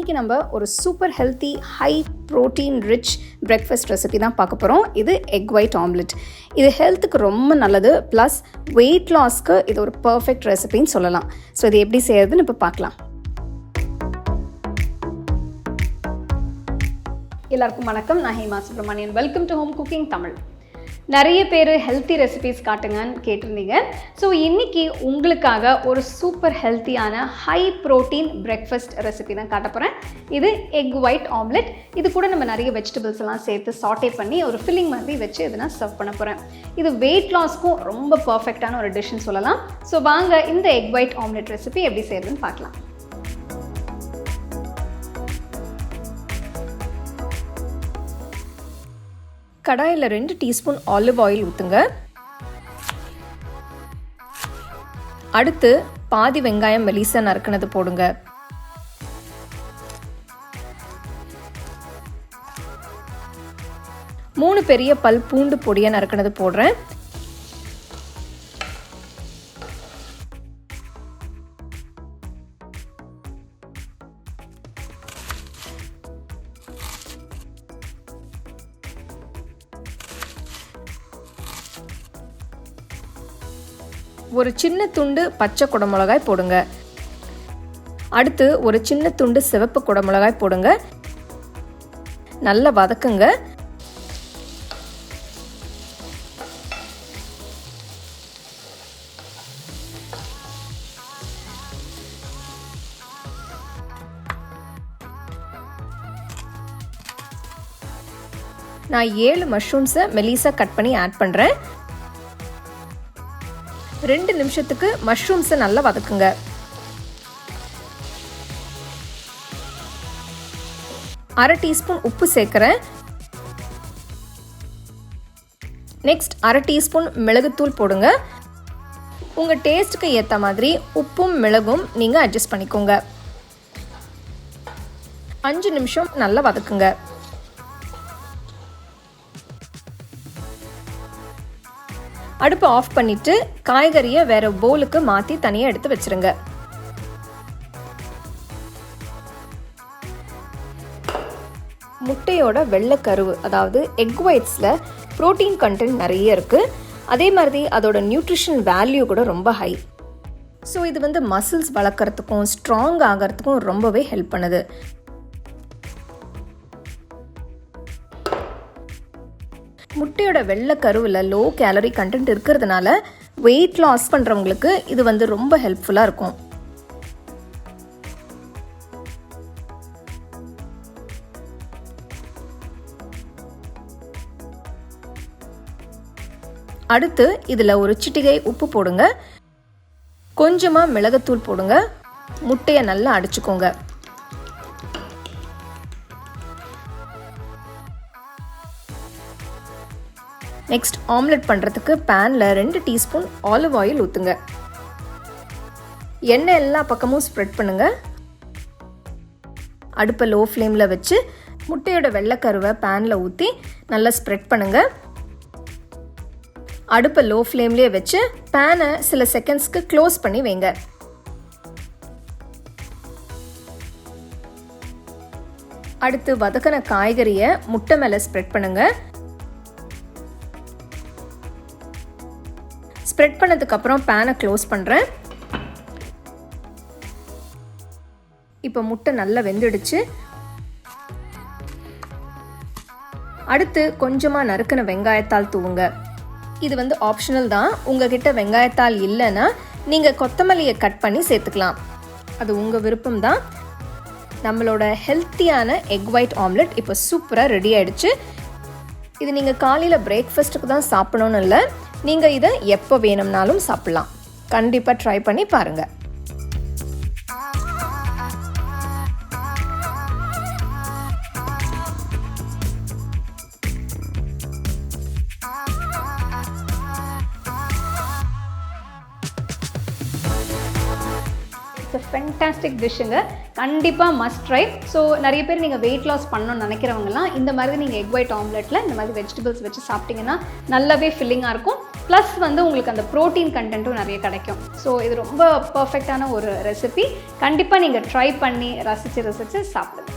இன்றைக்கி நம்ம ஒரு super healthy high protein rich breakfast recipe தான் பார்க்க போகிறோம். இது எக் ஒயிட் ஆம்லெட். இது ஹெல்த்துக்கு ரொம்ப நல்லது, ப்ளஸ் வெயிட் லாஸ்க்கு இது ஒரு பர்ஃபெக்ட் ரெசிபின்னு சொல்லலாம். ஸோ இது எப்படி செய்யறதுன்னு இப்போ பார்க்கலாம். எல்லாருக்கும் வணக்கம். நான் Hema Subramanian. Welcome to home cooking Tamil. நிறைய பேர் ஹெல்த்தி ரெசிபீஸ் காட்டுங்கன்னு கேட்டிருந்தீங்க. ஸோ இன்றைக்கி உங்களுக்காக ஒரு சூப்பர் ஹெல்த்தியான ஹை ப்ரோட்டீன் பிரேக்ஃபாஸ்ட் ரெசிபி தான் காட்ட போகிறேன். இது எக் ஒயிட் ஆம்லெட். இது கூட நம்ம நிறைய வெஜிடபிள்ஸ் எல்லாம் சேர்த்து சாட்டே பண்ணி ஒரு ஃபில்லிங் மாதிரி வச்சு இதை நான் சர்வ் பண்ண போகிறேன். இது வெயிட் லாஸ்க்கும் ரொம்ப பர்ஃபெக்டான ஒரு டிஷ்ஷுன்னு சொல்லலாம். ஸோ வாங்க இந்த எக் ஒயிட் ஆம்லெட் ரெசிபி எப்படி செய்யறதுன்னு பார்க்கலாம். கடாயில் 2 டீஸ்பூன் ஆலிவ் ஆயில் ஊற்றுங்க. அடுத்து பாதி வெங்காயம் மெலிசா நறுக்குனது போடுங்க. மூணு பெரிய பல் பூண்டு பொடியை நறுக்குனது போடுறேன். ஒரு சின்ன துண்டு பச்சை குடமிளகாய் போடுங்க. அடுத்து ஒரு சின்ன துண்டு சிவப்பு குடமிளகாய் போடுங்க. நல்லா வதக்குங்க. நான் 7 மஷ்ரூம்ஸை மெலிசா கட் பண்ணி ஆட் பண்ணுறேன். 2 நிமிஷத்துக்கு மஷ்ரூம்ஸை நல்லா வதக்குங்க. அரை டீஸ்பூன் உப்பு சேர்க்குறேன். நெக்ஸ்ட் அரை டீஸ்பூன் மிளகுத்தூள் போடுங்க. உங்கள் டேஸ்ட்டுக்கு ஏற்ற மாதிரி உப்பும் மிளகும் நீங்கள் அட்ஜஸ்ட் பண்ணிக்கோங்க. 5 நிமிஷம் நல்லா வதக்குங்க. அடுப்பு ஆஃப் பண்ணிட்டு காய்கறியை வேற பவுலுக்கு மாற்றி தனியாக எடுத்து வச்சிருங்க. முட்டையோட வெள்ளைக்கருவு, அதாவது எக் ஒயிட்ஸில் ப்ரோட்டீன் கண்டென்ட் நிறைய இருக்குது. அதே மாதிரி அதோட நியூட்ரிஷன் வேல்யூ கூட ரொம்ப ஹை. ஸோ இது மசில்ஸ் வளர்க்குறதுக்கும் ஸ்ட்ராங் ஆகிறதுக்கும் ரொம்பவே ஹெல்ப் பண்ணுது. முட்டையோட வெள்ளை கருவில் லோ கேலரி கண்டென்ட் இருக்கிறதுனால வெயிட் லாஸ் பண்ணுறவங்களுக்கு இது ரொம்ப ஹெல்ப்ஃபுல்லாக இருக்கும். அடுத்து இதில் ஒரு சிட்டிகை உப்பு போடுங்க. கொஞ்சமாக மிளகுத்தூள் போடுங்க. முட்டையை நல்லா அடிச்சுக்கோங்க. நெக்ஸ்ட் ஆம்லெட் பண்ணுறதுக்கு பேனில் 2 டீஸ்பூன் ஆலிவ் ஆயில் ஊற்றுங்க. எண்ணெய் எல்லா பக்கமும் ஸ்ப்ரெட் பண்ணுங்க. அடுப்பை லோ ஃப்ளேமில் வச்சு முட்டையோட வெள்ளைக்கருவை பேனில் ஊற்றி நல்லா ஸ்ப்ரெட் பண்ணுங்க. அடுப்பை லோ ஃப்ளேம்லேயே வச்சு பேனை சில செகண்ட்ஸ்க்கு க்ளோஸ் பண்ணி வைங்க. அடுத்து வதக்கின காய்கறியை முட்டை மேலே ஸ்ப்ரெட் பண்ணுங்க. ஸ்ப்ரெட் பண்ணதுக்கப்புறம் பேனை க்ளோஸ் பண்ணுறேன். இப்போ முட்டை நல்லா வெந்துடுச்சு. அடுத்து கொஞ்சமாக நறுக்கின வெங்காயத்தாள் தூவுங்க. இது ஆப்ஷனல் தான். உங்ககிட்ட வெங்காயத்தாள் இல்லைன்னா நீங்கள் கொத்தமல்லியை கட் பண்ணி சேர்த்துக்கலாம். அது உங்கள் விருப்பம் தான். நம்மளோட ஹெல்த்தியான எக் ஒயிட் ஆம்லெட் இப்போ சூப்பராக ரெடி ஆகிடுச்சு. இது நீங்கள் காலையில் பிரேக்ஃபாஸ்ட்டுக்கு தான் சாப்பிடணும்னு இல்லை, நீங்கள் இதை எப்போ வேணும்னாலும் சாப்பிட்லாம். கண்டிப்பாக ட்ரை பண்ணி பாருங்கள். இட்ஸ் a ஃபென்டாஸ்டிக் டிஷ்ஷுங்க. கண்டிப்பாக மஸ்ட் ட்ரை. ஸோ நிறைய பேர் நீங்கள் வெயிட் லாஸ் பண்ணணும்னு நினைக்கிறவங்கலாம் இந்த மாதிரி நீங்கள் எக் ஒயிட் ஆம்லெட்டில் இந்த மாதிரி வெஜிடபிள்ஸ் வச்சு சாப்பிட்டிங்கன்னா நல்லாவே ஃபில்லிங்காக இருக்கும். ப்ளஸ் வந்து உங்களுக்கு அந்த ப்ரோட்டீன் கண்டென்ட்டும் நிறைய கிடைக்கும். ஸோ இது ரொம்ப பர்ஃபெக்டான ஒரு ரெசிபி. கண்டிப்பாக நீங்கள் ட்ரை பண்ணி ரசித்து சாப்பிடுங்க.